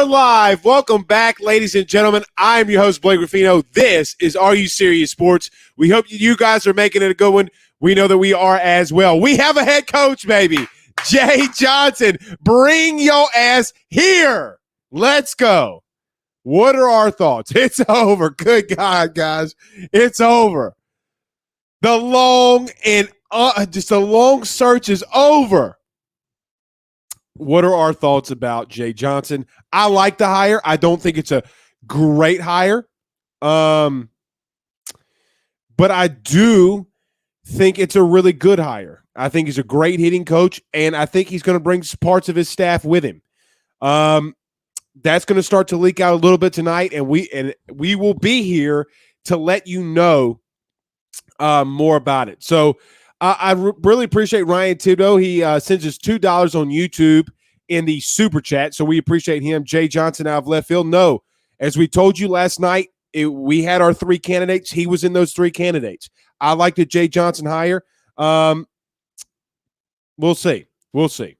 are live. Welcome back, ladies and gentlemen. I'm your host, Blake Ruffino. This is Are You Serious Sports. We hope you guys are making it a good one. We know that we are as well. We have a head coach, baby. Jay Johnson, bring your ass here. Let's go. What are our thoughts? It's over. Good God, guys. It's over. The long search is over. What are our thoughts about Jay Johnson? I like the hire. I don't think it's a great hire. But I do think it's a really good hire. I think he's a great hitting coach, and I think he's going to bring parts of his staff with him. That's going to start to leak out a little bit tonight, and we will be here to let you know more about it. So I really appreciate Ryan Thibodeau. He sends us $2 on YouTube in the super chat, so we appreciate him. Jay Johnson out of left field. No, as we told you last night, we had our three candidates. He was in those three candidates. I like the Jay Johnson hire. We'll see. We'll see.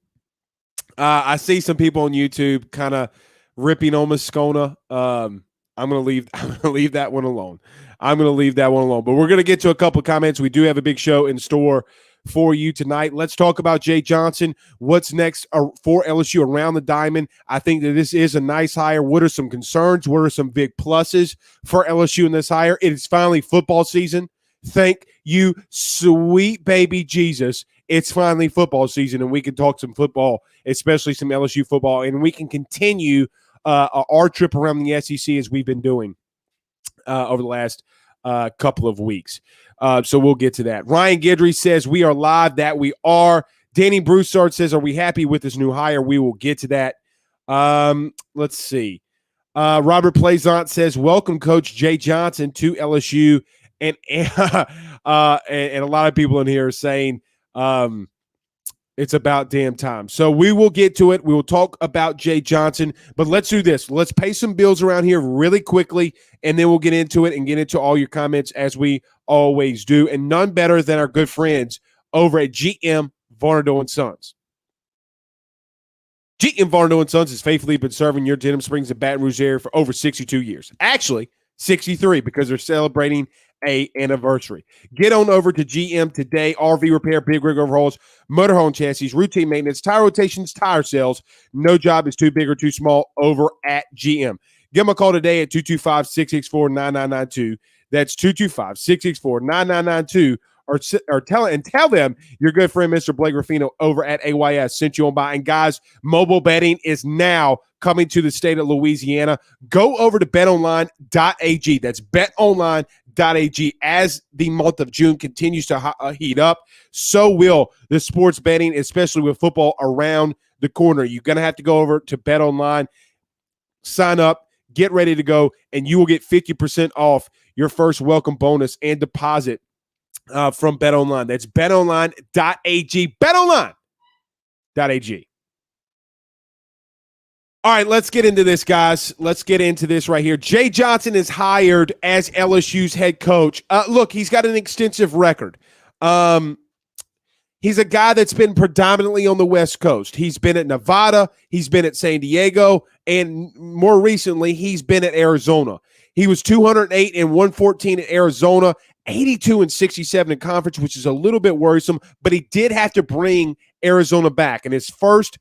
I see some people on YouTube kind of ripping on Moscona. I'm gonna leave that one alone. But we're gonna get to a couple of comments. We do have a big show in store for you tonight. Let's talk about Jay Johnson. What's next for LSU around the diamond? I think that this is a nice hire. What are some concerns? What are some big pluses for LSU in this hire? It is finally football season. Thank you, sweet baby Jesus. It's finally football season, and we can talk some football, especially some LSU football, and we can continue our trip around the SEC as we've been doing over the last couple of weeks. So we'll get to that. Ryan Guidry says, we are live. That we are. Danny Broussard says, are we happy with this new hire? We will get to that. Let's see. Robert Plaisant says, welcome, Coach Jay Johnson to LSU. And a lot of people in here are saying it's about damn time. So we will get to it. We will talk about Jay Johnson, but let's do this. Let's pay some bills around here really quickly, and then we'll get into it and get into all your comments as we always do. And none better than our good friends over at GM Varnado & Sons. GM Varnado & Sons has faithfully been serving your Denham Springs and Baton Rouge area for over 62 years. Actually, 63 because they're celebrating an anniversary. Get on over to GM today. RV repair, big rig overhauls, motorhome chassis, routine maintenance, tire rotations, tire sales. No job is too big or too small over at GM. Give them a call today at 225-664-9992. That's 225-664-9992. Or tell them your good friend Mr. Blake Ruffino over at AYS sent you on by. And guys, mobile betting is now coming to the state of Louisiana. Go over to betonline.ag. That's betonline.ag. As the month of June continues to heat up, so will the sports betting, especially with football around the corner. You're going to have to go over to betonline, sign up, get ready to go, and you will get 50% off your first welcome bonus and deposit from BetOnline. That's betonline.ag. betonline.ag. All right, let's get into this, guys. Let's get into this right here. Jay Johnson is hired as LSU's head coach. Look, he's got an extensive record. He's a guy that's been predominantly on the West Coast. He's been at Nevada. He's been at San Diego. And more recently, he's been at Arizona. He was 208 and 114 at Arizona, 82 and 67 in conference, which is a little bit worrisome, but he did have to bring Arizona back. In his first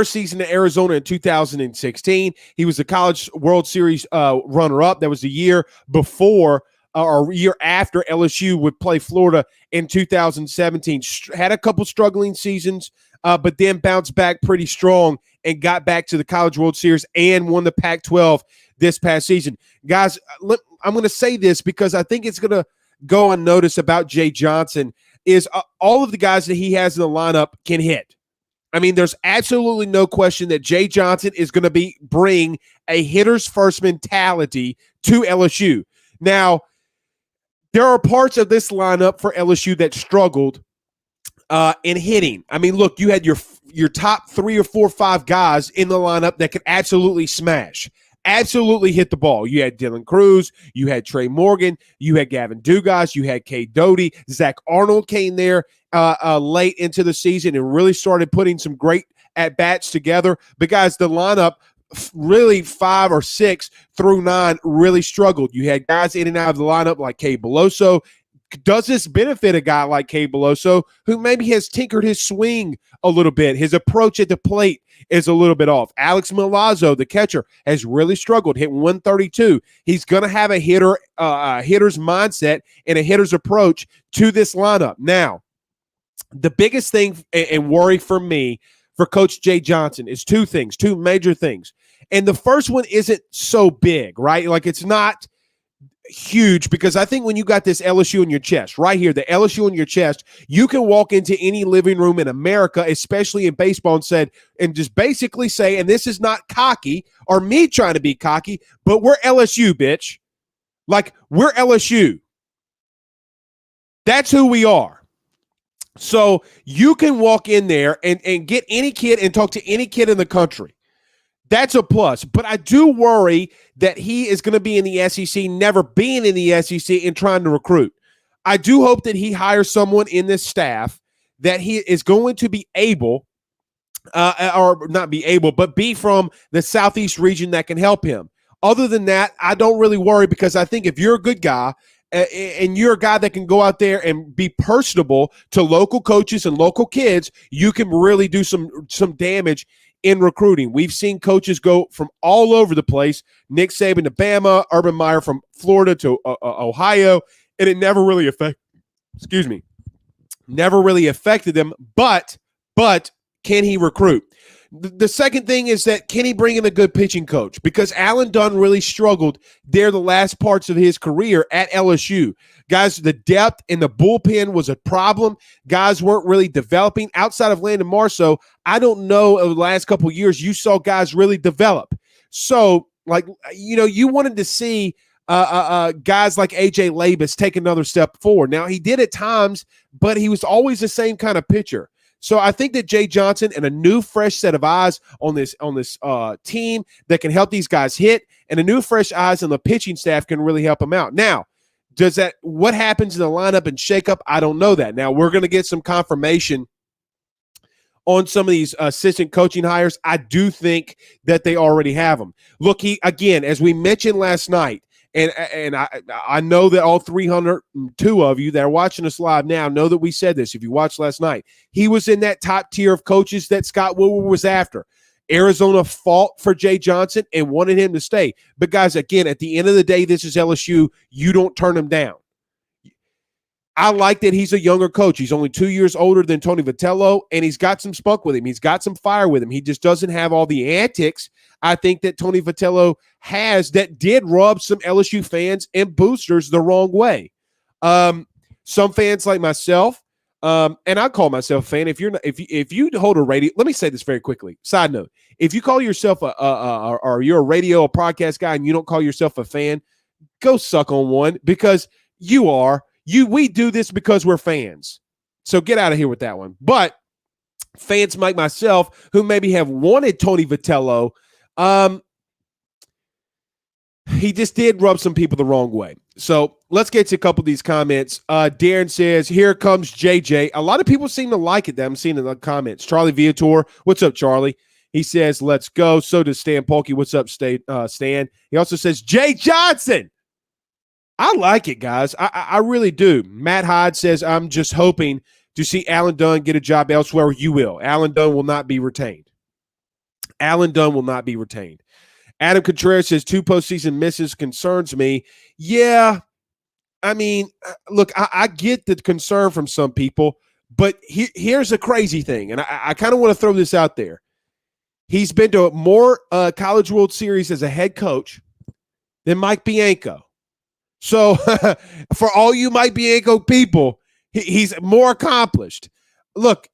season at Arizona in 2016, he was the College World Series runner-up. That was the year before or year after LSU would play Florida in 2017. Had a couple struggling seasons, but then bounced back pretty strong and got back to the College World Series and won the Pac-12 this past season. Guys, I'm going to say this because I think it's going to go unnoticed about Jay Johnson is all of the guys that he has in the lineup can hit. I mean, there's absolutely no question that Jay Johnson is going to bring a hitter's first mentality to LSU. Now, there are parts of this lineup for LSU that struggled in hitting. I mean, look, you had your top 3 or 4 or 5 guys in the lineup that could absolutely smash, absolutely hit the ball. You had Dylan Cruz, you had Trey Morgan, you had Gavin Dugas, you had Cade Doty. Zach Arnold came there late into the season and really started putting some great at bats together. But guys, the lineup really 5 or 6 through 9 really struggled. You had guys in and out of the lineup like Kay Beloso. Does this benefit a guy like Kay Beloso, who maybe has tinkered his swing a little bit? His approach at the plate is a little bit off. Alex Milazzo, the catcher, has really struggled, hit 132. He's going to have a hitter's mindset and a hitter's approach to this lineup. Now, the biggest thing and worry for me for Coach Jay Johnson is two major things. And the first one isn't so big, right? Like, it's not huge, because I think when you got this LSU in your chest, right here, the LSU in your chest, you can walk into any living room in America, especially in baseball, and just basically say, and this is not cocky or me trying to be cocky, but we're LSU, bitch. Like, we're LSU. That's who we are. So you can walk in there and get any kid and talk to any kid in the country. That's a plus. But I do worry that he is going to be in the SEC, never being in the SEC and trying to recruit. I do hope that he hires someone in this staff that he is going to be able, or not be able, but be from the Southeast region that can help him. Other than that, I don't really worry, because I think if you're a good guy and you're a guy that can go out there and be personable to local coaches and local kids, you can really do some damage in recruiting. We've seen coaches go from all over the place. Nick Saban to Bama, Urban Meyer from Florida to Ohio, and it never really affected them. But can he recruit? The second thing is that can he bring in a good pitching coach? Because Alan Dunn really struggled there the last parts of his career at LSU. Guys, the depth in the bullpen was a problem. Guys weren't really developing. Outside of Landon Marceau, I don't know over the last couple of years you saw guys really develop. So, like, you wanted to see guys like A.J. Labus take another step forward. Now, he did at times, but he was always the same kind of pitcher. So I think that Jay Johnson and a new fresh set of eyes on this team that can help these guys hit, and a new fresh eyes on the pitching staff can really help them out. Now, what happens in the lineup and shakeup? I don't know that. Now, we're going to get some confirmation on some of these assistant coaching hires. I do think that they already have them. Look, again, as we mentioned last night, and I know that all 302 of you that are watching us live now know that we said this. If you watched last night, he was in that top tier of coaches that Scott Woodward was after. Arizona fought for Jay Johnson and wanted him to stay. But, guys, again, at the end of the day, this is LSU. You don't turn him down. I like that he's a younger coach. He's only 2 years older than Tony Vitello, and he's got some spunk with him. He's got some fire with him. He just doesn't have all the antics, I think, that Tony Vitello has that did rub some LSU fans and boosters the wrong way. Some fans like myself, and I call myself a fan. If you hold a radio, let me say this very quickly. Side note: if you call yourself or you're a radio or podcast guy and you don't call yourself a fan, go suck on one, because you are. We do this because we're fans. So get out of here with that one. But fans like myself who maybe have wanted Tony Vitello, he just did rub some people the wrong way. So let's get to a couple of these comments. Darren says, here comes JJ. A lot of people seem to like it that I'm seeing in the comments. Charlie Viator, what's up, Charlie? He says, let's go. So does Stan Polkey. What's up, Stan? He also says, Jay Johnson. I like it, guys. I really do. Matt Hyde says, I'm just hoping to see Alan Dunn get a job elsewhere. You will. Alan Dunn will not be retained. Alan Dunn will not be retained. Adam Contreras says, 2 postseason misses concerns me. Yeah, I mean, look, I get the concern from some people, but here's the crazy thing, and I kind of want to throw this out there. He's been to more College World Series as a head coach than Mike Bianco. So for all you Mike Bianco people, he's more accomplished. Look,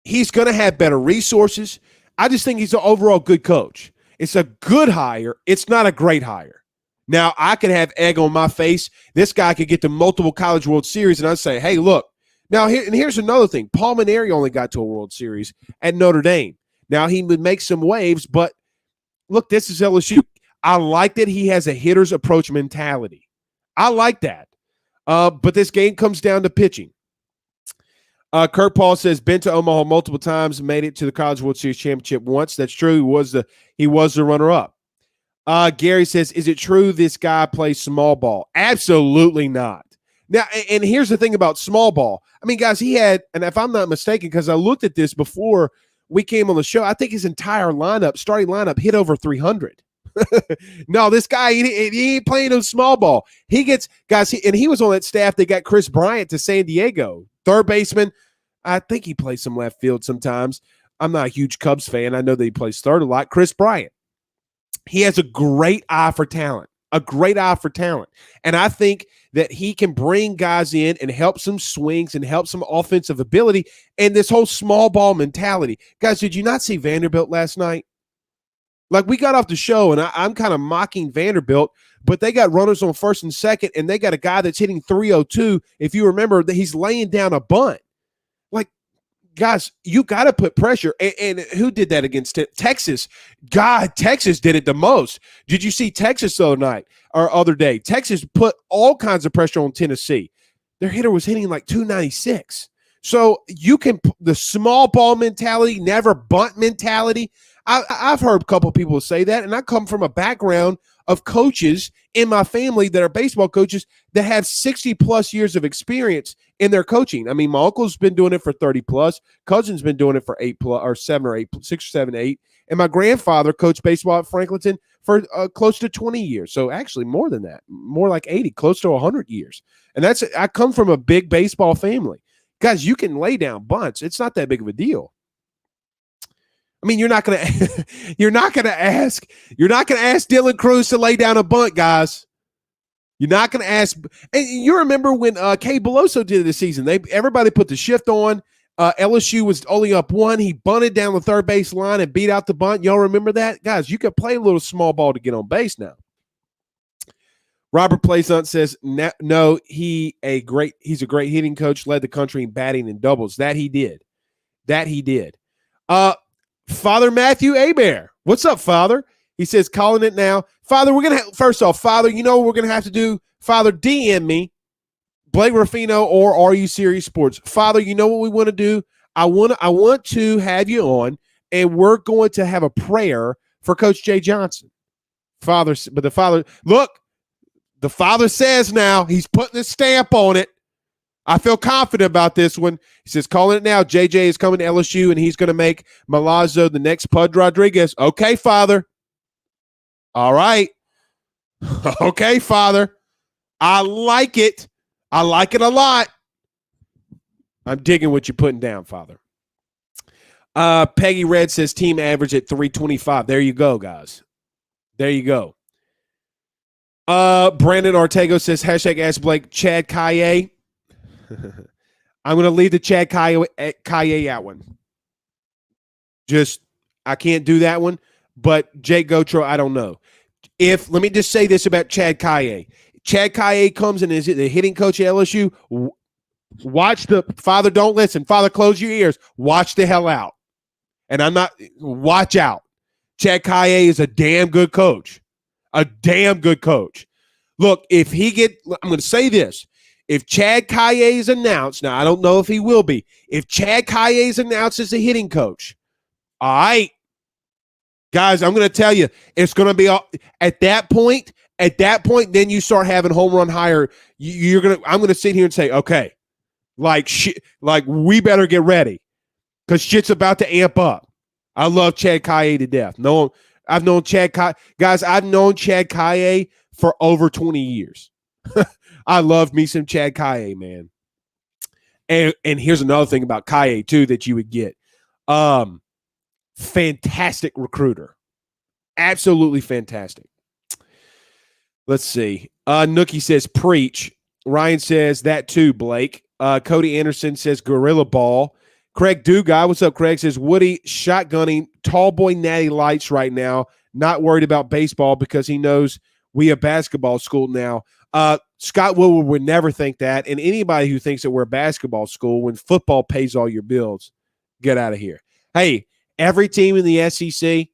he's going to have better resources. I just think he's an overall good coach. It's a good hire. It's not a great hire. Now, I could have egg on my face. This guy could get to multiple College World Series, and I'd say, hey, look. Now, here's another thing. Paul Maneri only got to a World Series at Notre Dame. Now, he would make some waves, but look, this is LSU. I like that he has a hitter's approach mentality. I like that. But this game comes down to pitching. Kirk Paul says, been to Omaha multiple times, made it to the College World Series championship once. That's true. He was the runner-up. Gary says, is it true this guy plays small ball? Absolutely not. Now, and here's the thing about small ball. I mean, guys, he had, and if I'm not mistaken, because I looked at this before we came on the show, I think his entire starting lineup, hit over 300. No, this guy, he ain't playing no small ball. He gets, guys, and he was on that staff that got Chris Bryant to San Diego. Third baseman. I think he plays some left field sometimes. I'm not a huge Cubs fan. I know that he plays third a lot. Chris Bryant. He has a great eye for talent. And I think that he can bring guys in and help some swings and help some offensive ability and this whole small ball mentality. Guys, did you not see Vanderbilt last night? Like, we got off the show, and I'm kind of mocking Vanderbilt, but they got runners on first and second, and they got a guy that's hitting 302. If you remember, that he's laying down a bunt. Like, guys, you got to put pressure. And who did that against Texas? God, Texas did it the most. Did you see Texas the other day? Texas put all kinds of pressure on Tennessee. Their hitter was hitting like 296. So you can – the small ball mentality, never bunt mentality – I've heard a couple of people say that, and I come from a background of coaches in my family that are baseball coaches that have 60-plus years of experience in their coaching. I mean, my uncle's been doing it for 30-plus. Cousin's been doing it for 8-plus, or 7 or 8, 6 or 7, 8. And my grandfather coached baseball at Franklinton for close to 20 years. So actually more than that, more like 80, close to 100 years. And I come from a big baseball family. Guys, you can lay down bunts. It's not that big of a deal. I mean, you're not gonna ask Dylan Cruz to lay down a bunt, guys. You're not gonna ask. And you remember when Kay Beloso did it this season? Everybody put the shift on. LSU was only up 1. He bunted down the third base line and beat out the bunt. Y'all remember that, guys? You can play a little small ball to get on base now. Robert Plaisant says, no, he's a great hitting coach. Led the country in batting and doubles. That he did. Father Matthew Abear. What's up, Father? He says, calling it now. Father, first off, Father, you know what we're going to have to do? Father, DM me, Blake Ruffino or Are You Serious Sports. Father, you know what we want to do? I want to have you on, and we're going to have a prayer for Coach Jay Johnson. Father, but the Father says now, he's putting a stamp on it. I feel confident about this one. He says, calling it now. JJ is coming to LSU, and he's going to make Milazzo the next Pud Rodriguez. Okay, Father. All right. Okay, Father. I like it. I like it a lot. I'm digging what you're putting down, Father. Peggy Red says team average at 325. There you go, guys. There you go. Brandon Ortego says, hashtag Ask Blake, Chad Kaye. I'm going to leave the Chad Kaye out one. I can't do that one. But Jake Gotro, I don't know. Let me just say this about Chad Kaye. Chad Kaye comes and is the hitting coach at LSU. Father, don't listen. Father, close your ears. Watch the hell out. And watch out. Chad Kaye is a damn good coach. A damn good coach. Look, I'm going to say this. If Chad Kaye is announced, now I don't know if he will be. If Chad Kaye is announced as a hitting coach, all right, guys, I'm going to tell you, it's going to be at that point. Then you start having home run higher. I'm going to sit here and say, okay, like we better get ready because shit's about to amp up. I love Chad Kaye to death. I've known Chad Kaye, guys. I've known Chad Kaye for over 20 years. I love me some Chad Kaye, man. And here's another thing about Kaye, too, that you would get. Fantastic recruiter. Absolutely fantastic. Let's see. Nookie says, preach. Ryan says, that too, Blake. Cody Anderson says, gorilla ball. Craig Dugai, what's up, Craig? Says, Woody shotgunning tall boy natty lights right now. Not worried about baseball because he knows we a basketball school now. Scott Woodward would never think that, and anybody who thinks that we're a basketball school when football pays all your bills, get out of here. Hey, every team in the SEC,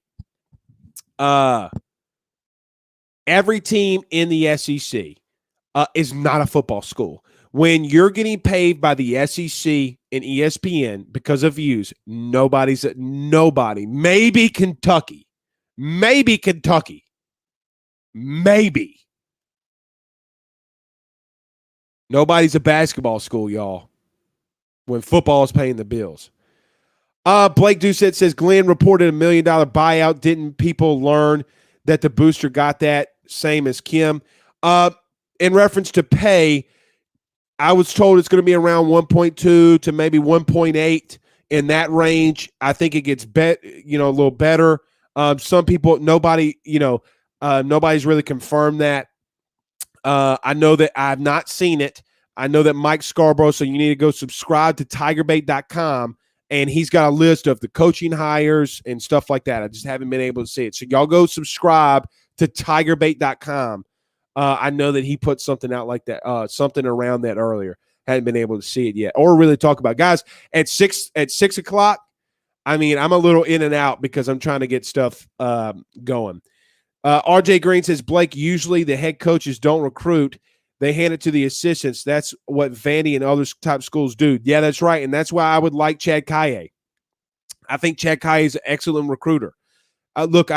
is not a football school. When you're getting paid by the SEC and ESPN because of views. Nobody. Maybe Kentucky. Maybe. Nobody's a basketball school, y'all, when football is paying the bills. Blake Doucette says Glenn reported $1 million buyout. Didn't people learn that the booster got that? Same as Kim. In reference to pay, I was told it's going to be around 1.2 to maybe 1.8 in that range. I think it gets a little better. Some people, nobody's really confirmed that. I know that I've not seen it. I know that Mike Scarborough, so you need to go subscribe to tigerbait.com, and he's got a list of the coaching hires and stuff like that. I just haven't been able to see it. So y'all go subscribe to tigerbait.com. I know that he put something out like that, something around that earlier. Hadn't been able to see it yet or really talk about it. Guys, at 6 o'clock, I mean, I'm a little in and out because I'm trying to get stuff going. RJ Green says, Blake, usually the head coaches don't recruit. They hand it to the assistants. That's what Vandy and other type schools do. Yeah, that's right. And that's why I would like Chad Kaye. I think Chad Kaye is an excellent recruiter. Look,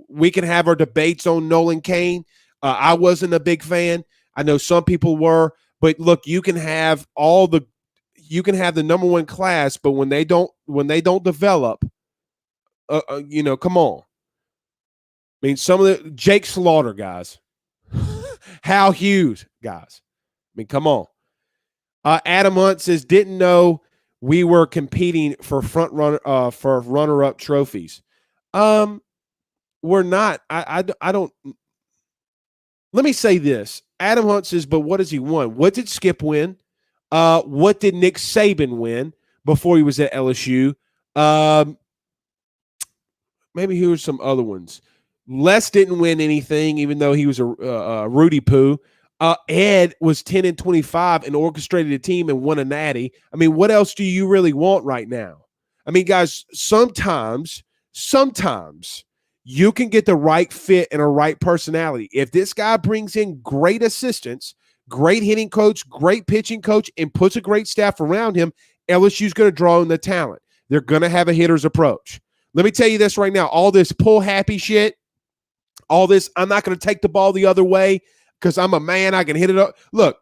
we can have our debates on Nolan Cain. I wasn't a big fan. I know some people were. But look, you can have the number one class, but when they don't develop, come on. I mean, some of the Jake Slaughter guys, Hal Hughes guys. I mean, come on. Adam Hunt says, didn't know we were competing for runner-up trophies. We're not. I don't. Let me say this. Adam Hunt says, but what does he win? What did Skip win? What did Nick Saban win before he was at LSU? Maybe here were some other ones. Les didn't win anything, even though he was a Rudy Poo. Ed was 10-25 and orchestrated a team and won a natty. I mean, what else do you really want right now? I mean, guys, sometimes you can get the right fit and a right personality. If this guy brings in great assistants, great hitting coach, great pitching coach, and puts a great staff around him, LSU's going to draw in the talent. They're going to have a hitter's approach. Let me tell you this right now. All this pull happy shit, all this, I'm not going to take the ball the other way because I'm a man. I can hit it up. Look,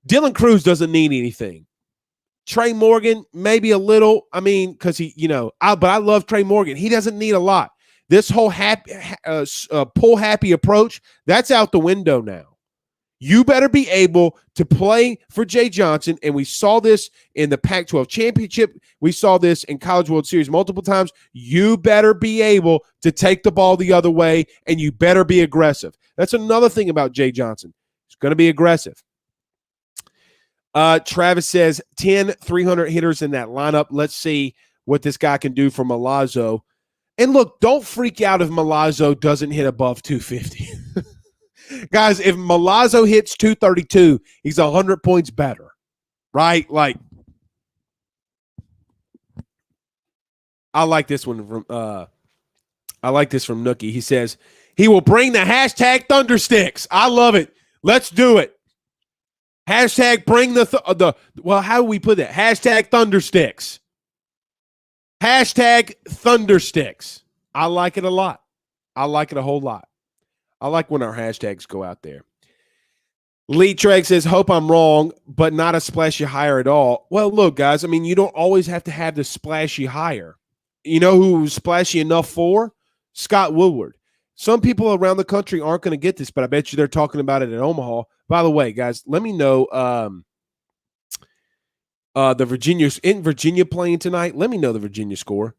Dylan Cruz doesn't need anything. Trey Morgan, maybe a little. I mean, because but I love Trey Morgan. He doesn't need a lot. This whole pull happy approach, that's out the window now. You better be able to play for Jay Johnson, and we saw this in the Pac-12 championship. We saw this in College World Series multiple times. You better be able to take the ball the other way, and you better be aggressive. That's another thing about Jay Johnson. He's going to be aggressive. Travis says 10 300 hitters in that lineup. Let's see what this guy can do for Milazzo. And look, don't freak out if Milazzo doesn't hit above 250. Guys, if Milazzo hits 232, he's 100 points better, right? Like, I like this one from Nookie. He says he will bring the hashtag Thundersticks. I love it. Let's do it. Hashtag bring well, how do we put that? Hashtag Thundersticks. Hashtag Thundersticks. I like it a lot. I like it a whole lot. I like when our hashtags go out there. Lee Treg says, hope I'm wrong, but not a splashy hire at all. Well, look, guys, I mean, you don't always have to have the splashy hire. You know who was splashy enough for? Scott Woodward. Some people around the country aren't going to get this, but I bet you they're talking about it in Omaha. By the way, guys, let me know the Virginia playing tonight. Let me know the Virginia score.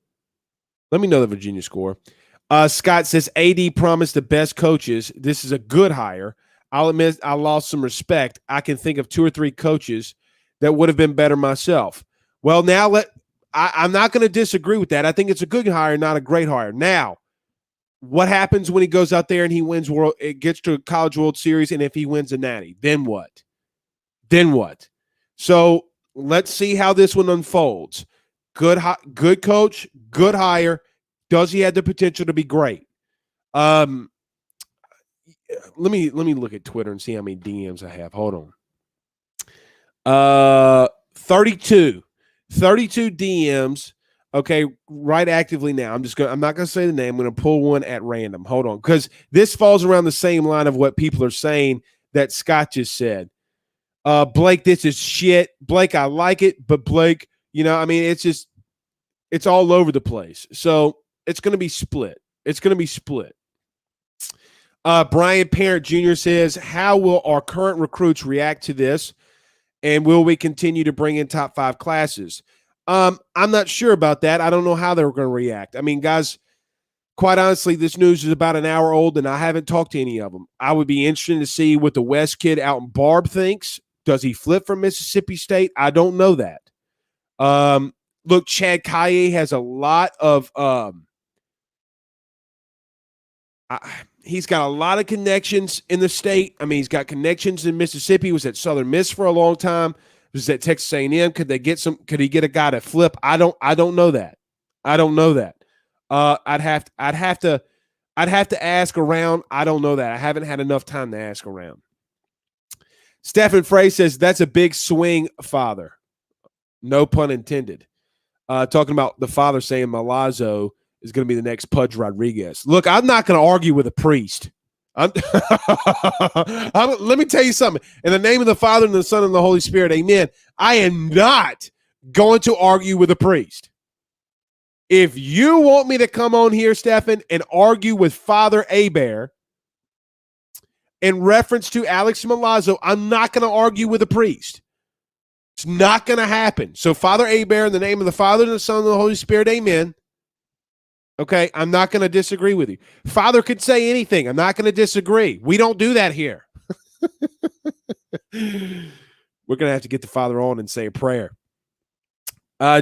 Scott says, AD promised the best coaches. This is a good hire. I'll admit I lost some respect. I can think of 2 or 3 coaches that would have been better myself. Well, now I'm not going to disagree with that. I think it's a good hire, not a great hire. Now, what happens when he goes out there and he wins it gets to a College World Series, and if he wins a natty, then what? So let's see how this one unfolds. Good coach, good hire. Does he have the potential to be great? Let me look at Twitter and see how many DMs I have. Hold on. 32 DMs. Okay, right actively now. I'm not gonna say the name. I'm gonna pull one at random. Hold on, because this falls around the same line of what people are saying that Scott just said. Blake, this is shit. Blake, I like it, but Blake, it's all over the place. So it's gonna be split. Brian Parent Jr. says, how will our current recruits react to this? And will we continue to bring in top 5 classes? I'm not sure about that. I don't know how they're going to react. I mean, guys, quite honestly, this news is about an hour old, and I haven't talked to any of them. I would be interested to see what the West kid out in Barb thinks. Does he flip from Mississippi State? I don't know that. Look, Chad Kaye has a lot of he's got a lot of connections in the state. I mean, he's got connections in Mississippi. He was at Southern Miss for a long time. He was at Texas A&M. Could he get a guy to flip? I don't know that. I'd have to ask around. I don't know that. I haven't had enough time to ask around. Stephen Frey says that's a big swing, father. No pun intended. Talking about the father saying Milazzo is going to be the next Pudge Rodriguez. Look, I'm not going to argue with a priest. Let me tell you something. In the name of the Father and the Son and the Holy Spirit, amen. I am not going to argue with a priest. If you want me to come on here, Stephen, and argue with Father Hebert in reference to Alex Milazzo, I'm not going to argue with a priest. It's not going to happen. So, Father Hebert, in the name of the Father and the Son and the Holy Spirit, amen. Okay, I'm not going to disagree with you. Father could say anything. I'm not going to disagree. We don't do that here. We're going to have to get the Father on and say a prayer.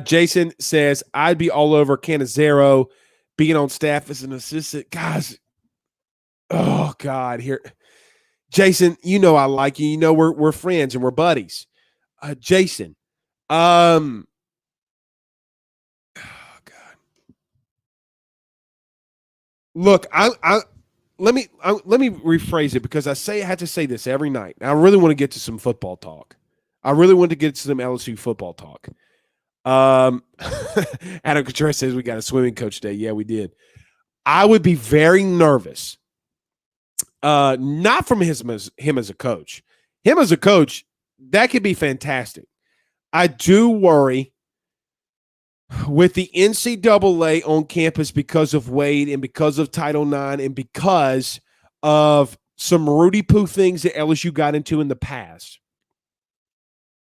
Jason says, I'd be all over Canizero being on staff as an assistant. Guys, oh, God. Here, Jason, you know I like you. You know we're friends and we're buddies. Jason, look, let me rephrase it because I have to say this every night. I really want to get to some football talk. I really want to get to some LSU football talk. Adam Contreras says we got a swimming coach today. Yeah, we did. I would be very nervous. Not from him as a coach. Him as a coach, that could be fantastic. I do worry with the NCAA on campus because of Wade and because of Title IX and because of some Rudy Poo things that LSU got into in the past.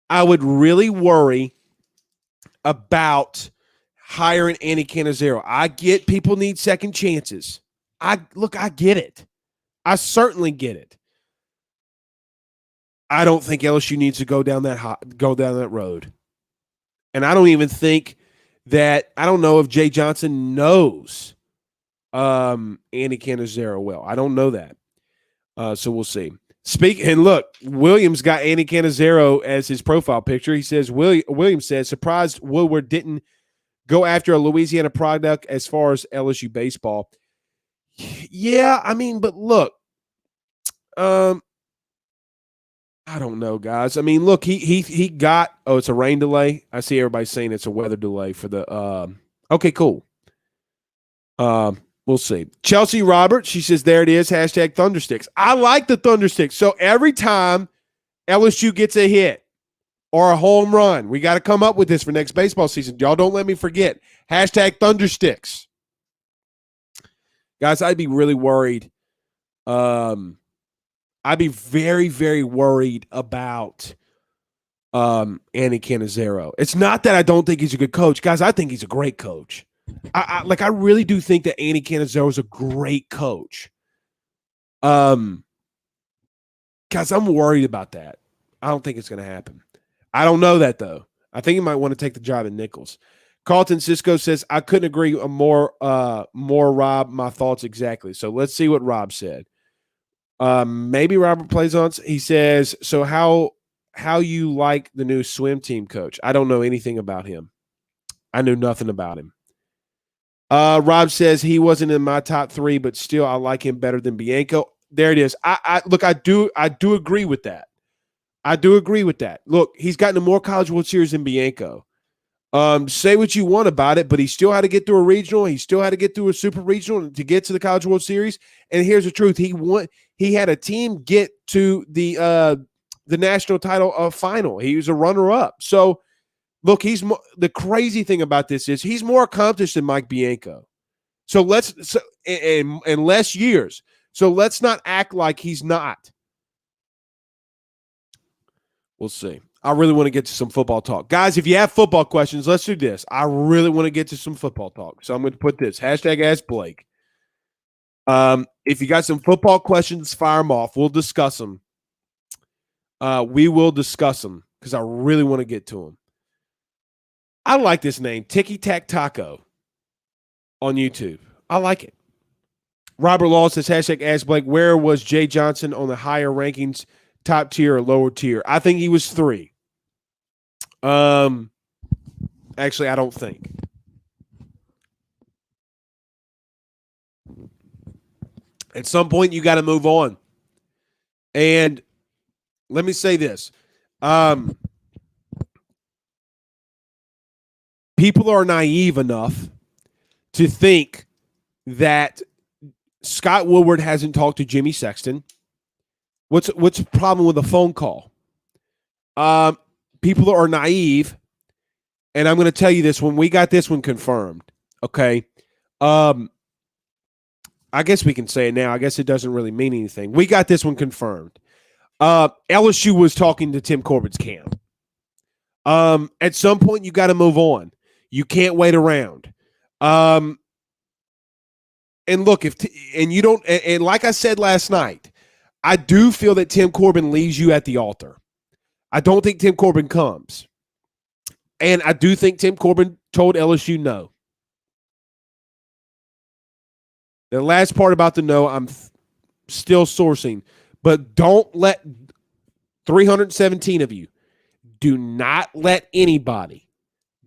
I would really worry about hiring Andy Canizero. I get people need second chances. I get it. I certainly get it. I don't think LSU needs to go down that road. And I don't even think that I don't know if Jay Johnson knows Andy Canizero well. I don't know that. So we'll see. And look, Williams got Andy Canizero as his profile picture. He says, Williams says, surprised Woodward didn't go after a Louisiana product as far as LSU baseball. Yeah, I mean, but look, I don't know, guys. I mean, look, he got – it's a rain delay. I see everybody saying it's a weather delay for the okay, cool. We'll see. Chelsea Roberts, she says, there it is, hashtag Thundersticks. I like the Thundersticks. So every time LSU gets a hit or a home run, we got to come up with this for next baseball season. Y'all don't let me forget. Hashtag Thundersticks. Guys, I'd be really worried. I'd be very, very worried about Andy Canizero. It's not that I don't think he's a good coach. Guys, I think he's a great coach. I really do think that Andy Canizero is a great coach. Guys, I'm worried about that. I don't think it's going to happen. I don't know that, though. I think he might want to take the job in Nichols. Carlton Cisco says, I couldn't agree more, Rob. My thoughts exactly. So let's see what Rob said. Maybe Robert plays on. He says, so how you like the new swim team coach? I don't know anything about him. I knew nothing about him. Rob says he wasn't in my top 3, but still I like him better than Bianco. There it is. I do agree with that. I do agree with that. Look, he's gotten to more College World Series than Bianco. Say what you want about it, but he still had to get through a regional. He still had to get through a super regional to get to the College World Series. And here's the truth: he had a team get to the national title final. He was a runner-up. So, look, the crazy thing about this is he's more accomplished than Mike Bianco. So in less years. So let's not act like he's not. We'll see. I really want to get to some football talk. Guys, if you have football questions, let's do this. I really want to get to some football talk. So I'm going to put this, #AskBlake. If you got some football questions, fire them off. We'll discuss them. We will discuss them because I really want to get to them. I like this name, Tiki Tac Taco, on YouTube. I like it. Robert Law says, #AskBlake, where was Jay Johnson on the higher rankings, top tier or lower tier? I think he was 3. Actually, I don't think. At some point, you got to move on. And let me say this. People are naive enough to think that Scott Woodward hasn't talked to Jimmy Sexton. What's the problem with a phone call? People are naive, and I'm going to tell you this when we got this one confirmed. Okay, I guess we can say it now. I guess it doesn't really mean anything. We got this one confirmed. LSU was talking to Tim Corbett's camp. At some point, you got to move on. You can't wait around. And look, you don't, and like I said last night, I do feel that Tim Corbin leaves you at the altar. I don't think Tim Corbin comes. And I do think Tim Corbin told LSU no. The last part about the no, I'm still sourcing. But don't let 317 of you, do not let anybody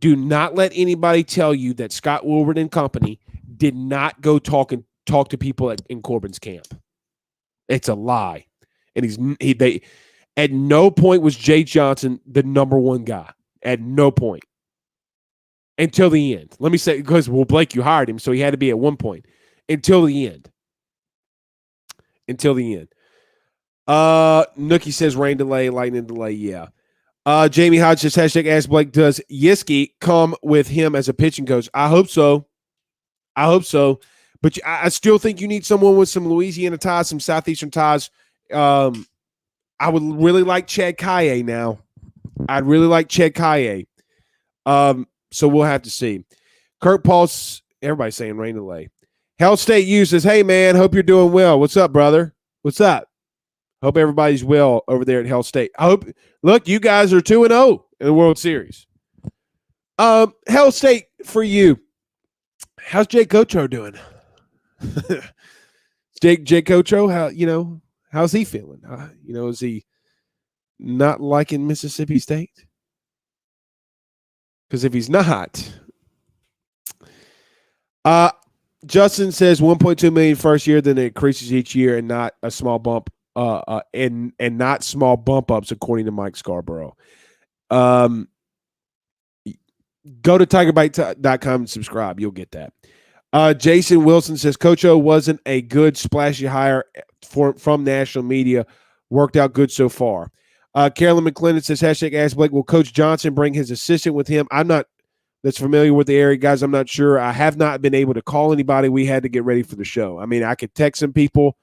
tell you that Scott Woodward and company did not go talk to people in Corbin's camp. It's a lie. And at no point was Jay Johnson the number one guy. At no point. Until the end. Let me say, because Blake, you hired him, so he had to be at one point. Until the end. Nookie says rain delay, lightning delay. Yeah. Jamie Hodge says, #AskBlake, does Yiski come with him as a pitching coach? I hope so. But I still think you need someone with some Louisiana ties, some Southeastern ties. I would really like Chad Kaye now. I'd really like Chad Kaye. So we'll have to see. Kurt Paul's, everybody's saying rain delay. Hell State U says, hey, man, hope you're doing well. What's up, brother? What's up? Hope everybody's well over there at Hell State. Look, you guys are 2-0 in the World Series. Hell State, for you, how's Jake Ocho doing? Jake Ocho, how's he feeling? Is he not liking Mississippi State? Because if he's not, Justin says 1.2 million first year, then it increases each year, and not a small bump, and not small bump ups, according to Mike Scarborough. Go to tigerbite.com and subscribe. You'll get that. Jason Wilson says Coach O wasn't a good splashy hire from national media. Worked out good so far. Carolyn McClendon says #AskBlake, will Coach Johnson bring his assistant with him? I'm not that's familiar with the area, guys. I'm not sure. I have not been able to call anybody. We had to get ready for the show. I mean, I could text some people,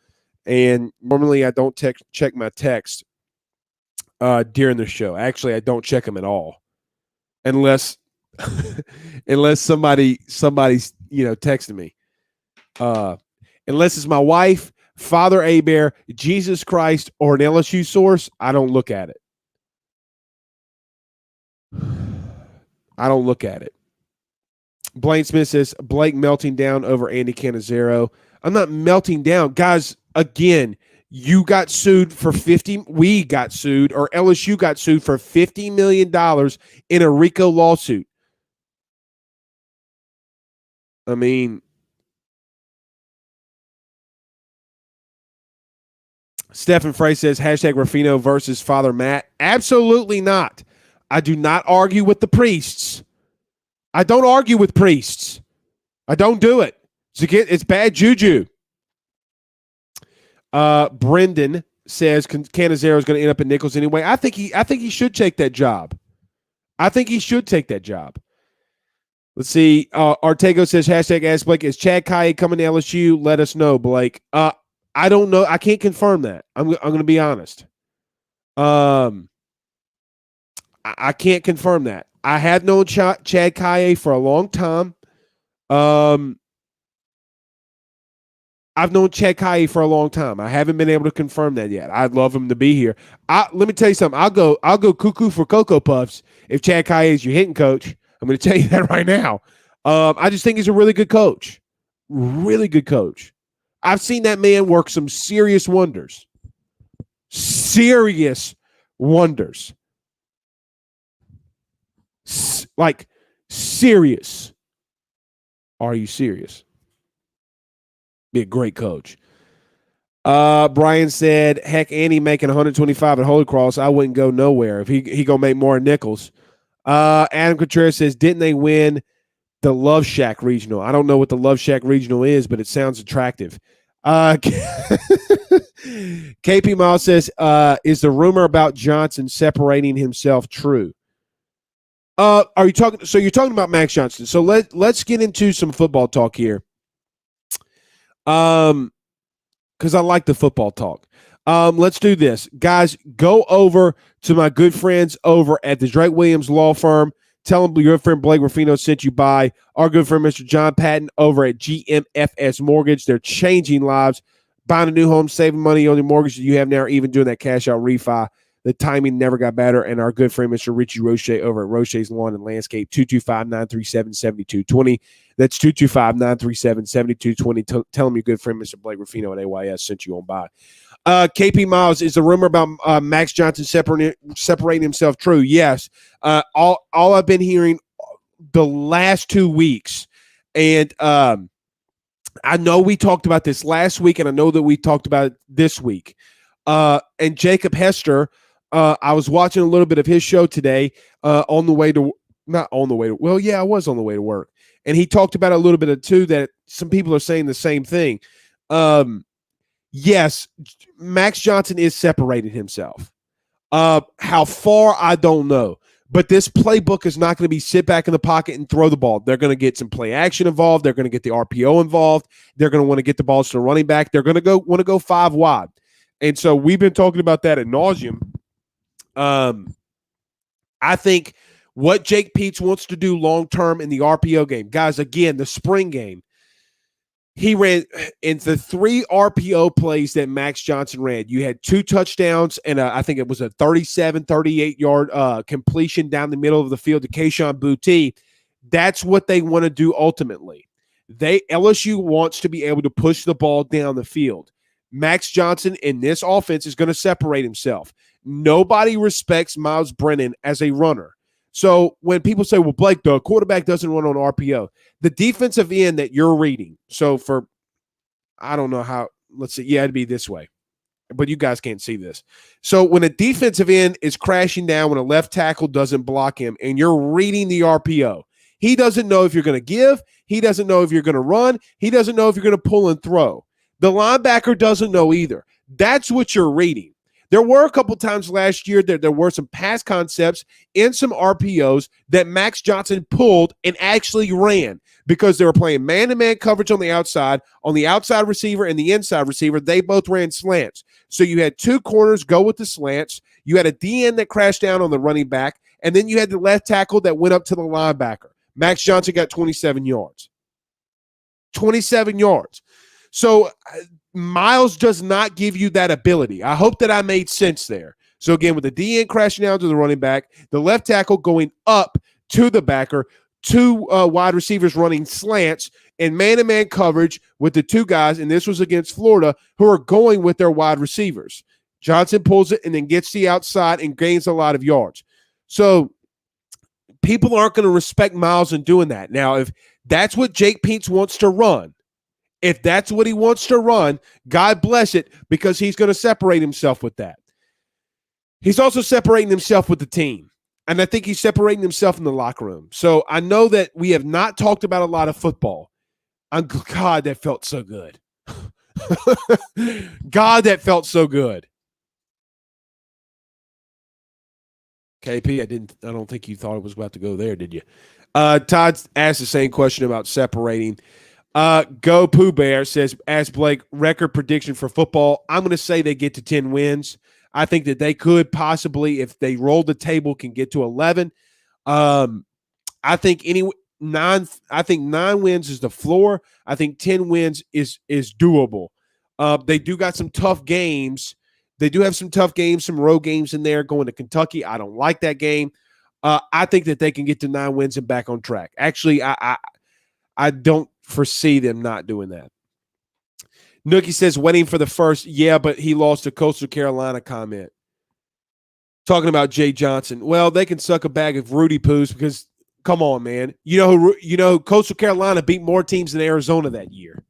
and normally I don't check my text during the show. Actually, I don't check them at all, unless somebody's texting me. Unless it's my wife, Father Abear, Jesus Christ, or an LSU source, I don't look at it. Blaine Smith says, Blake melting down over Andy Cannizzaro. I'm not melting down. Guys, again, you got sued for we got sued, or LSU got sued for $50 million in a RICO lawsuit. I mean, Stephen Frey says, hashtag Ruffino versus Father Matt. Absolutely not. I do not argue with the priests. I don't argue with priests. I don't do it. It's bad juju. Brendan says Canizero is going to end up in Nichols anyway. I think he should take that job. Let's see. Artego says, hashtag Ask Blake, is Chad Kaye coming to LSU? Let us know, Blake. I don't know. I can't confirm that. I'm going to be honest. I can't confirm that. I have known Chad Kaye for a long time. I've known Chad Kaye for a long time. I haven't been able to confirm that yet. I'd love him to be here. Let me tell you something. I'll go cuckoo for Cocoa Puffs if Chad Kaye is your hitting coach. I'm going to tell you that right now. I just think he's a really good coach. Really good coach. I've seen that man work some serious wonders. Serious wonders. Like, serious. Are you serious? Be a great coach. Brian said, heck, Andy making 125 at Holy Cross, I wouldn't go nowhere if he gonna make more Nichols. Adam Contreras says, didn't they win the Love Shack Regional? I don't know what the Love Shack Regional is, but it sounds attractive. KP Miles says, is the rumor about Johnson separating himself true? Are you talking? So you're talking about Max Johnson. So let's get into some football talk here. Because I like the football talk. Let's do this. Guys, go over to my good friends over at the Drake Williams Law Firm. Tell them your friend Blake Ruffino sent you by our good friend Mr. John Patton over at GMFS Mortgage. They're changing lives, buying a new home, saving money on the mortgage that you have now, or even doing that cash out refi. The timing never got better. And our good friend Mr. Richie Roche over at Roche's Lawn and Landscape, 225-937-7220. That's 225-937-7220. Tell them your good friend Mr. Blake Ruffino at AYS sent you on by. KP Miles, is the rumor about Max Johnson separating himself true? Yes. All I've been hearing the last 2 weeks, and I know we talked about this last week, and I know that we talked about it this week. And Jacob Hester, I was watching a little bit of his show today on the way to – not on the way to – well, yeah, I was on the way to work. And he talked about a little bit of too that some people are saying the same thing. Yes, Max Johnson is separating himself. How far, I don't know. But this playbook is not going to be sit back in the pocket and throw the ball. They're going to get some play action involved. They're going to get the RPO involved. They're going to want to get the balls to the running back. They're going to want to go 5 wide. And so we've been talking about that ad nauseum. I think what Jake Peets wants to do long-term in the RPO game, guys, again, the spring game, he ran in the 3 RPO plays that Max Johnson ran. You had 2 touchdowns and I think it was a 37, 38-yard completion down the middle of the field to Kayshon Boutte. That's what they want to do ultimately. LSU wants to be able to push the ball down the field. Max Johnson in this offense is going to separate himself. Nobody respects Miles Brennan as a runner. So when people say, well, Blake, the quarterback doesn't run on RPO, the defensive end that you're reading, so for, I don't know how, let's see, yeah, it'd be this way, but you guys can't see this. So when a defensive end is crashing down, when a left tackle doesn't block him, and you're reading the RPO, he doesn't know if you're going to give, he doesn't know if you're going to run, he doesn't know if you're going to pull and throw. The linebacker doesn't know either. That's what you're reading. There were a couple times last year that there were some pass concepts and some RPOs that Max Johnson pulled and actually ran because they were playing man-to-man coverage on the outside receiver and the inside receiver. They both ran slants. So you had 2 corners go with the slants. You had a DN that crashed down on the running back, and then you had the left tackle that went up to the linebacker. Max Johnson got 27 yards. 27 yards. So Miles does not give you that ability. I hope that I made sense there. So again, with the DN crashing down to the running back, the left tackle going up to the backer, 2 wide receivers running slants, and man-to-man coverage with the 2 guys, and this was against Florida, who are going with their wide receivers. Johnson pulls it and then gets the outside and gains a lot of yards. So people aren't going to respect Miles in doing that. Now, if that's what Jake Peets wants to run, If that's what he wants to run, God bless it, because he's going to separate himself with that. He's also separating himself with the team. And I think he's separating himself in the locker room. So I know that we have not talked about a lot of football. God, that felt so good. God, that felt so good. KP, I don't think you thought it was about to go there, did you? Todd asked the same question about separating. Go Pooh Bear says, ask Blake, record prediction for football. I'm going to say they get to 10 wins. I think that they could possibly, if they roll the table, can get to 11. I think 9 wins is the floor. I think 10 wins is doable. They do got some tough games. They do have some tough games, some road games in there going to Kentucky. I don't like that game. I think that they can get to 9 wins and back on track. Actually, I don't foresee them not doing that. Nookie says, waiting for the first, yeah, but he lost to Coastal Carolina comment. Talking about Jay Johnson. Well, they can suck a bag of Rudy Poos because, come on, man. You know, Coastal Carolina beat more teams than Arizona that year.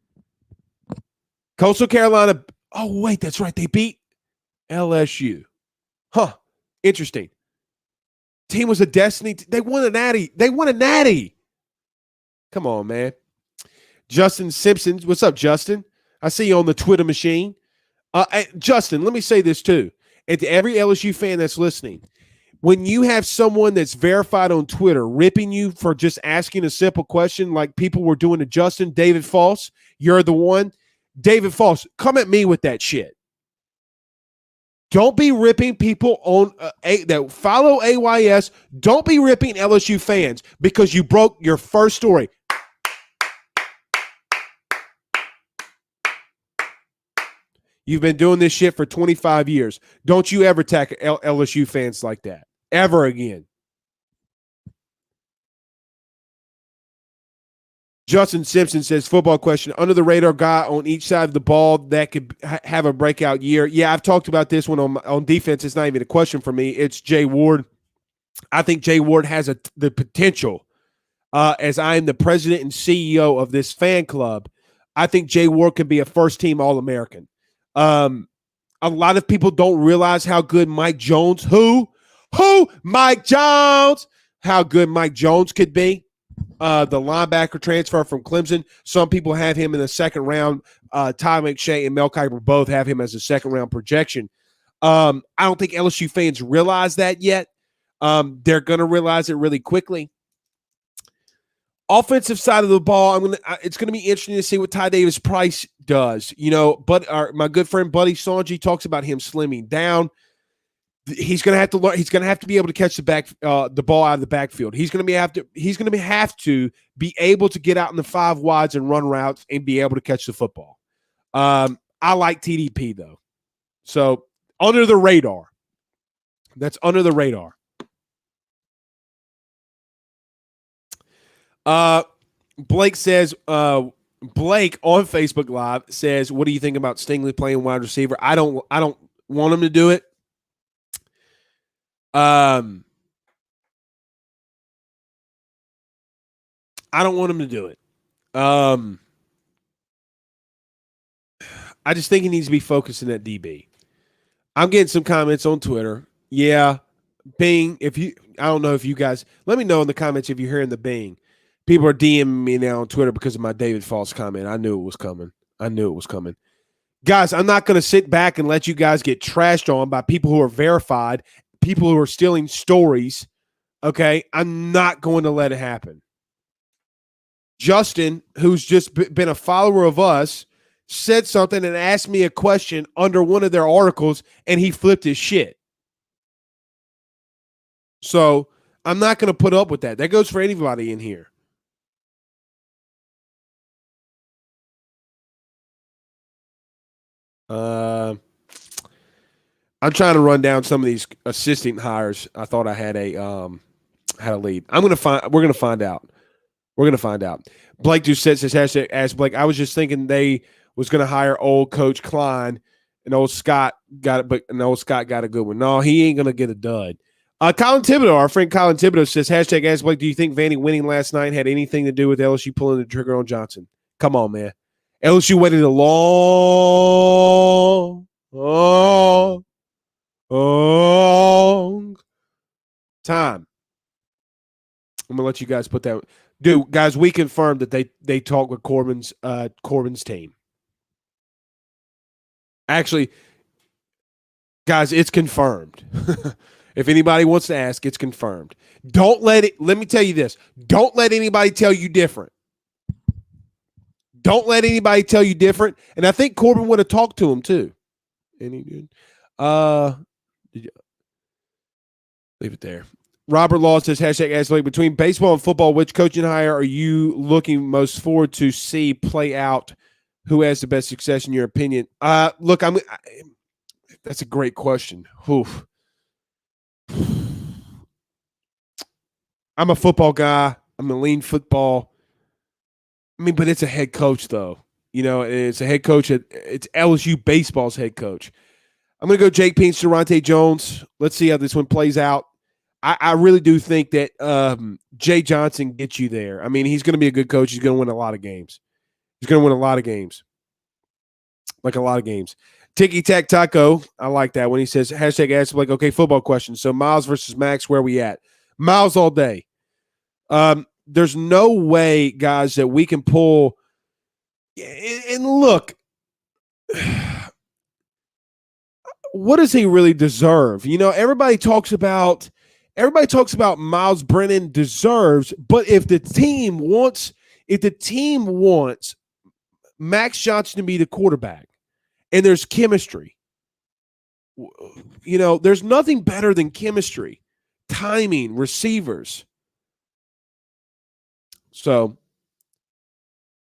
Coastal Carolina, oh, wait, that's right. They beat LSU. Huh, interesting. Team was a destiny. They won a natty. Come on, man. Justin Simpson. What's up, Justin? I see you on the Twitter machine. Justin, let me say this too. And to every LSU fan that's listening, when you have someone that's verified on Twitter ripping you for just asking a simple question like people were doing to Justin, David False, you're the one. David False, come at me with that shit. Don't be ripping people on that follow AYS. Don't be ripping LSU fans because you broke your first story. You've been doing this shit for 25 years. Don't you ever attack LSU fans like that. Ever again. Justin Simpson says, football question, under the radar guy on each side of the ball that could have a breakout year. Yeah, I've talked about this one on defense. It's not even a question for me. It's Jay Ward. I think Jay Ward has the potential. As I am the president and CEO of this fan club, I think Jay Ward could be a first-team All-American. A lot of people don't realize how good Mike Jones, Mike Jones, how good Mike Jones could be. The linebacker transfer from Clemson. Some people have him in the second round. Ty McShay and Mel Kiper both have him as a second round projection. I don't think LSU fans realize that yet. They're going to realize it really quickly. Offensive side of the ball, it's going to be interesting to see what Ty Davis Price does. You know, but my good friend Buddy Sanji talks about him slimming down. He's going to have to learn. He's going to have to be able to catch the ball out of the backfield. He's going to have to be able to get out in the 5 wides and run routes and be able to catch the football. I like TDP though, so under the radar. That's under the radar. Blake says, Blake on Facebook Live says, what do you think about Stingley playing wide receiver? I don't want him to do it. I don't want him to do it. I just think he needs to be focusing at DB. I'm getting some comments on Twitter. Yeah, Bing, I don't know if you guys, let me know in the comments if you're hearing the Bing. People are DMing me now on Twitter because of my David False comment. I knew it was coming. Guys, I'm not going to sit back and let you guys get trashed on by people who are verified, people who are stealing stories. Okay? I'm not going to let it happen. Justin, who's just been a follower of us, said something and asked me a question under one of their articles, and he flipped his shit. So I'm not going to put up with that. That goes for anybody in here. I'm trying to run down some of these assistant hires. I thought I had a lead. We're gonna find out. Blake Doucette says hashtag ask Blake. I was just thinking they was gonna hire old Coach Klein and old Scott got it, but old Scott got a good one. No, he ain't gonna get a dud. Colin Thibodeau, our friend Colin Thibodeau says hashtag ask Blake. Do you think Vandy winning last night had anything to do with LSU pulling the trigger on Johnson? Come on, man. LSU waited a long time. I'm gonna let you guys put that. Dude, guys, we confirmed that they talked with Corbin's team. Actually, guys, it's confirmed. If anybody wants to ask, it's confirmed. Don't let it. Let me tell you this. Don't let anybody tell you different. Don't let anybody tell you different. And I think Corbin would have talked to him too. Any good? Did you leave it there? Robert Law says, #Ask between baseball and football, which coaching hire are you looking most forward to see play out? Who has the best success in your opinion? Look, that's a great question. Oof. I'm a football guy. I'm a lean football. I mean, but it's a head coach, though. You know, it's a head coach. It's LSU baseball's head coach. I'm going to go Jake Peens, Durante Jones. Let's see how this one plays out. I really do think that Jay Johnson gets you there. I mean, he's going to be a good coach. He's going to win a lot of games. Like a lot of games. Tiki Tac Taco, I like that when he says #Ask Blake. Okay, football question. So Miles versus Max, where are we at? Miles all day. There's no way, guys, that we can pull. And look, what does he really deserve? You know, everybody talks about Miles Brennan deserves, but if the team wants Max Johnson to be the quarterback, and there's chemistry, you know, there's nothing better than chemistry, timing, receivers. So,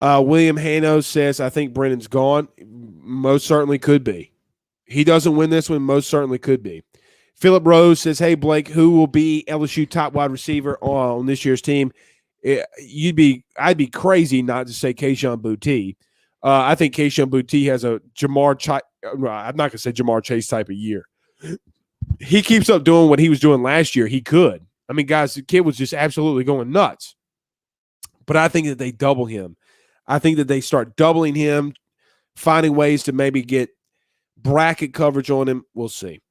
William Hano says, I think Brennan's gone. Most certainly could be. He doesn't win this one, most certainly could be. Philip Rose says, hey, Blake, who will be LSU top wide receiver on this year's team? I'd be crazy not to say Kayshon Boutte. I think Kayshon Boutte has a I'm not going to say Jamar Chase type of year. He keeps up doing what he was doing last year. He could. I mean, guys, the kid was just absolutely going nuts. But I think that they double him. I think that they start doubling him, finding ways to maybe get bracket coverage on him. We'll see.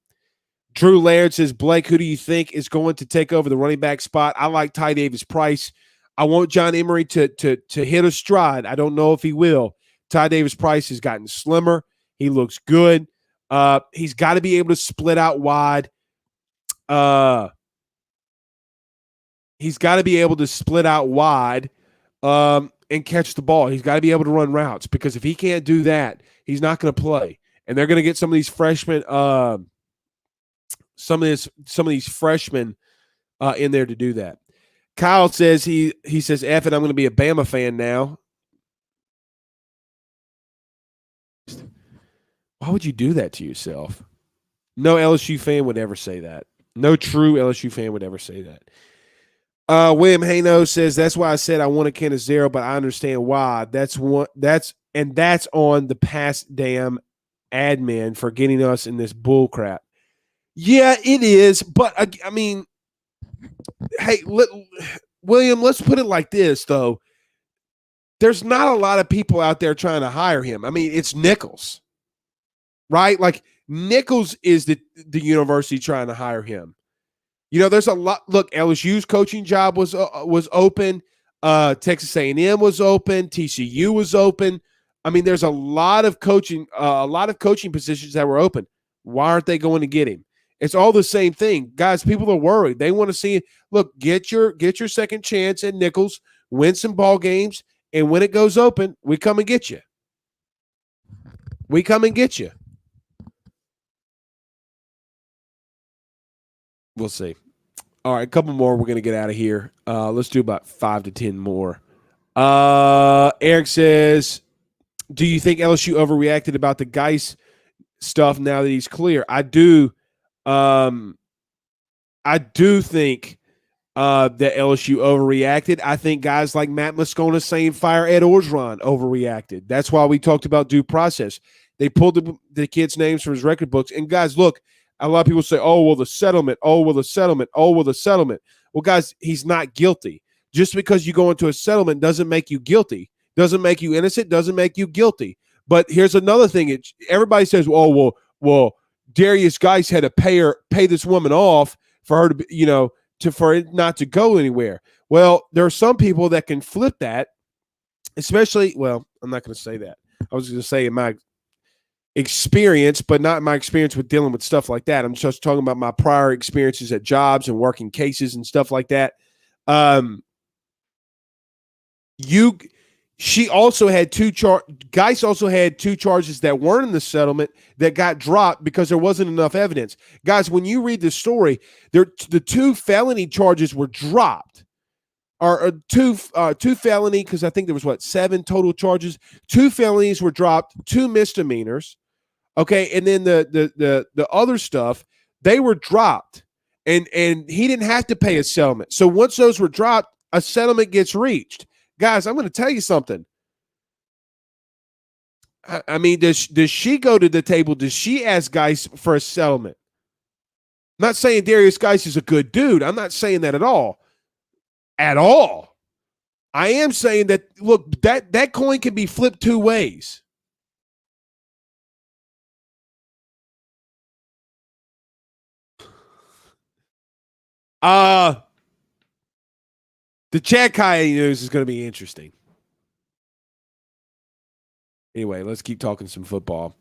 Drew Laird says, Blake, who do you think is going to take over the running back spot? I like Ty Davis Price. I want John Emery to hit a stride. I don't know if he will. Ty Davis Price has gotten slimmer. He looks good. He's got to be able to split out wide. He's got to be able to split out wide and catch the ball. He's got to be able to run routes, because if he can't do that, he's not going to play. And they're going to get some of these freshmen some of these freshmen in there to do that. Kyle says he says, F it, I'm going to be a Bama fan now. Why would you do that to yourself? No LSU fan would ever say that. No true LSU fan would ever say that. William Hano says, that's why I said I want a Canizero, but I understand why. That's on the past damn admin for getting us in this bull crap. Yeah, it is. But I mean, hey, William, let's put it like this, though. There's not a lot of people out there trying to hire him. I mean, it's Nichols, right? Like, Nichols is the university trying to hire him. You know, there's a lot. Look, LSU's coaching job was open. Texas A&M was open. TCU was open. I mean, there's a lot of coaching positions that were open. Why aren't they going to get him? It's all the same thing, guys. People are worried. They want to see. Look, get your second chance at Nichols. Win some ball games, and when it goes open, we come and get you. We'll see. All right, a couple more. We're going to get out of here. Let's do about 5 to 10 more. Eric says, do you think LSU overreacted about the Geis stuff now that he's clear? I do. I do think that LSU overreacted. I think guys like Matt Moscona saying fire Ed Orgeron overreacted. That's why we talked about due process. They pulled the kids' names from his record books. And guys, look, a lot of people say, oh, well, the settlement. Well, guys, he's not guilty. Just because you go into a settlement doesn't make you guilty. Doesn't make you innocent, doesn't make you guilty. But here's another thing. Everybody says, well, Darius Geis had to pay this woman off for her to be, for it not to go anywhere. Well, there are some people that can flip that, especially, well, I'm not going to say that. I was going to say in my experience, but not my experience with dealing with stuff like that. I'm just talking about my prior experiences at jobs and working cases and stuff like that. She also had Geis also had two charges that weren't in the settlement that got dropped because there wasn't enough evidence. Guys, when you read this story, the two felony charges were dropped, or two felony, because I think there was 7 total charges. 2 felonies were dropped, 2 misdemeanors. Okay, and then the other stuff, they were dropped, and he didn't have to pay a settlement. So once those were dropped, a settlement gets reached. Guys, I'm going to tell you something. I mean, does she go to the table? Does she ask Geis for a settlement? I'm not saying Darius Geis is a good dude. I'm not saying that at all. At all. I am saying that, look, that coin can be flipped 2 ways. The Chad Coyote news is going to be interesting. Anyway, let's keep talking some football.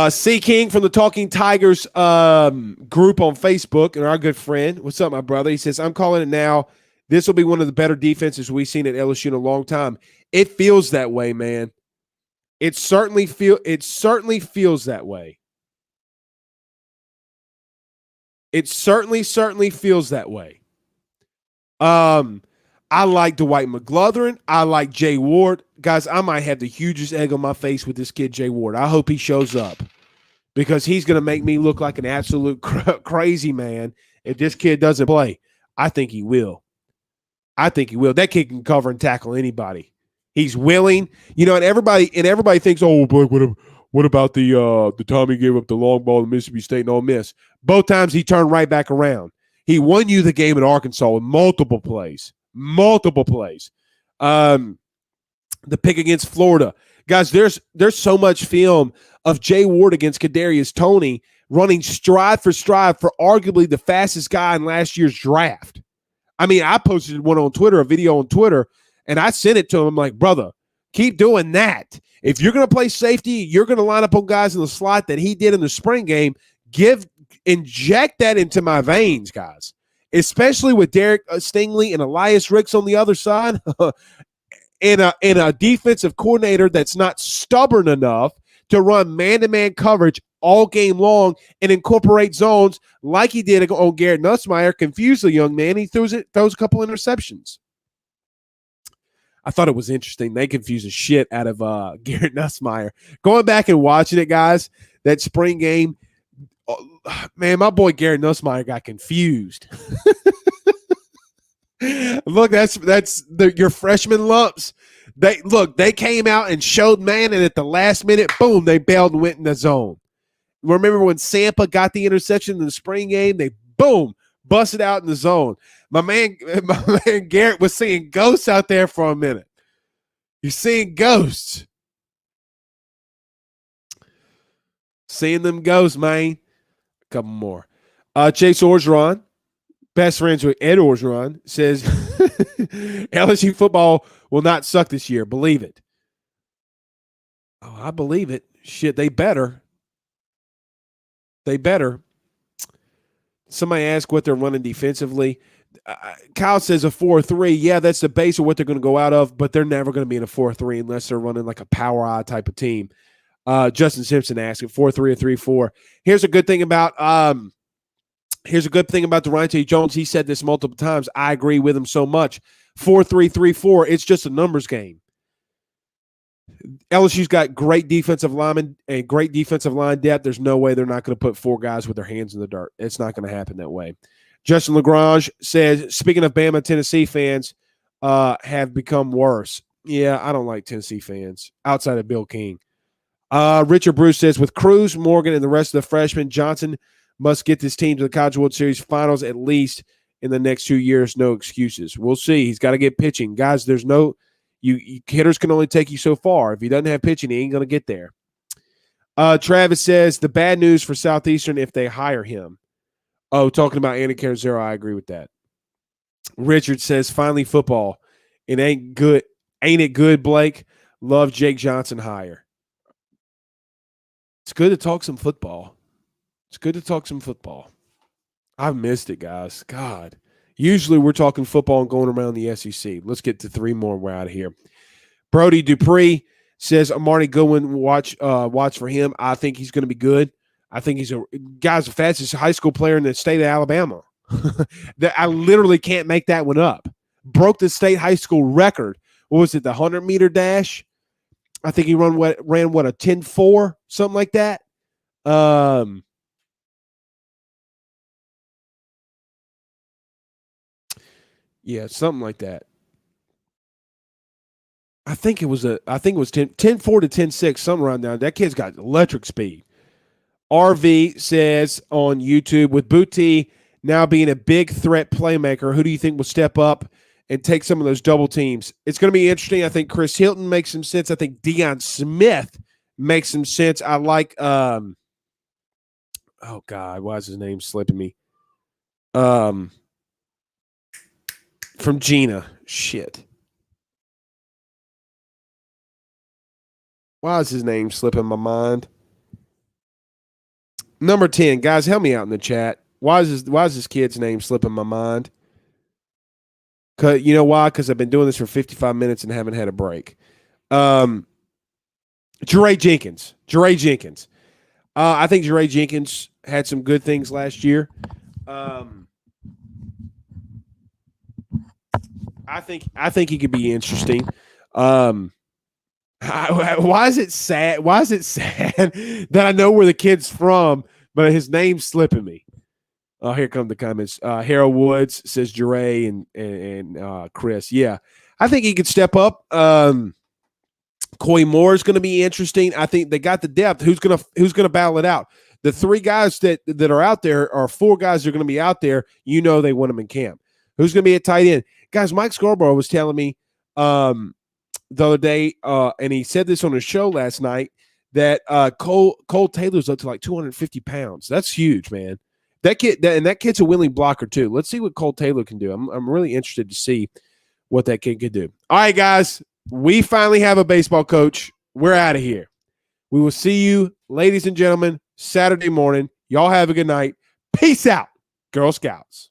C. King from the Talking Tigers group on Facebook, and our good friend. What's up, my brother? He says, I'm calling it now. This will be one of the better defenses we've seen at LSU in a long time. It feels that way, man. It certainly feels that way. It certainly feels that way. I like Dwight McGlothern. I like Jay Ward. Guys, I might have the hugest egg on my face with this kid, Jay Ward. I hope he shows up because he's going to make me look like an absolute crazy man if this kid doesn't play. I think he will. That kid can cover and tackle anybody. He's willing. And everybody thinks, oh, but what about the time he gave up the long ball to Mississippi State and Ole Miss? Both times he turned right back around. He won you the game at Arkansas with multiple plays. The pick against Florida. Guys, there's so much film of Jay Ward against Kadarius Toney running stride for stride for arguably the fastest guy in last year's draft. I mean, I posted a video on Twitter, and I sent it to him. I'm like, brother, keep doing that. If you're going to play safety, you're going to line up on guys in the slot that he did in the spring game. Inject that into my veins, guys, especially with Derek Stingley and Elias Ricks on the other side, and a defensive coordinator that's not stubborn enough to run man-to-man coverage all game long and incorporate zones like he did on Garrett Nussmeier, confuse the young man. He throws a couple interceptions. I thought it was interesting. They confused the shit out of Garrett Nussmeier. Going back and watching it, guys, that spring game, man, my boy Garrett Nussmeier got confused. Look, that's your freshman lumps. They came out and showed man, and at the last minute, boom, they bailed and went in the zone. Remember when Sampa got the interception in the spring game? They, boom, busted out in the zone. My man Garrett was seeing ghosts out there for a minute. You're seeing ghosts. Seeing them ghosts, man. A couple more. Chase Orgeron, best friends with Ed Orgeron, says LSU football will not suck this year. Believe it. Oh, I believe it. Shit, they better. They better. Somebody asked what they're running defensively. Kyle says a 4-3. Yeah, that's the base of what they're going to go out of, but they're never going to be in a 4-3 unless they're running like a power eye type of team. Justin Simpson asked it 4-3 or 3-4. Here's a good thing about Durante Jones. He said this multiple times. I agree with him so much. 4-3, 3-4. It's just a numbers game. LSU's got great defensive linemen and great defensive line depth. There's no way they're not going to put 4 guys with their hands in the dirt. It's not going to happen that way. Justin Lagrange says, speaking of Bama, Tennessee fans have become worse. Yeah, I don't like Tennessee fans outside of Bill King. Richard Bruce says, with Cruz, Morgan, and the rest of the freshmen, Johnson must get this team to the College World Series finals at least in the next 2 years. No excuses. We'll see. He's got to get pitching. Guys, hitters can only take you so far. If he doesn't have pitching, he ain't going to get there. Travis says the bad news for Southeastern if they hire him. Oh, talking about Andy Carazero, I agree with that. Richard says finally football. It ain't good. Ain't it good, Blake? Love Jake Johnson hire. It's good to talk some football. I've missed it, guys. God. Usually we're talking football and going around the SEC. Let's get to 3 more. We're out of here. Brody Dupree says Amari Goodwin, watch for him. I think he's going to be good. I think he's the fastest high school player in the state of Alabama. I literally can't make that one up. Broke the state high school record. What was it, the 100-meter dash? I think he ran a 10.4, something like that. Yeah, something like that. I think it was 10.4 to 10.6, something around there. That kid's got electric speed. RV says on YouTube, with Booty now being a big threat playmaker, who do you think will step up and take some of those double teams? It's going to be interesting. I think Chris Hilton makes some sense. I think Deion Smith makes some sense. I like oh God, why is his name slipping me? From Gina. Shit. Why is his name slipping my mind? Number 10, guys, help me out in the chat. Why is this kid's name slipping my mind? You know why? Because I've been doing this for 55 minutes and haven't had a break. Jeray Jenkins. I think Jeray Jenkins had some good things last year. I think he could be interesting. Why is it sad? Why is it sad that I know where the kid's from, but his name's slipping me? Oh, here come the comments. Harold Woods says Jeray and Chris. Yeah, I think he could step up. Coy Moore is going to be interesting. I think they got the depth. Who's gonna battle it out? The 3 guys that are out there, or 4 guys that are going to be out there. You know they want them in camp. Who's going to be at tight end? Guys, Mike Scarborough was telling me the other day, and he said this on his show last night, that Cole Taylor's up to like 250 pounds. That's huge, man. That kid's a willing blocker too. Let's see what Cole Taylor can do. I'm really interested to see what that kid could do. All right, guys, we finally have a baseball coach. We're out of here. We will see you, ladies and gentlemen, Saturday morning. Y'all have a good night. Peace out, Girl Scouts.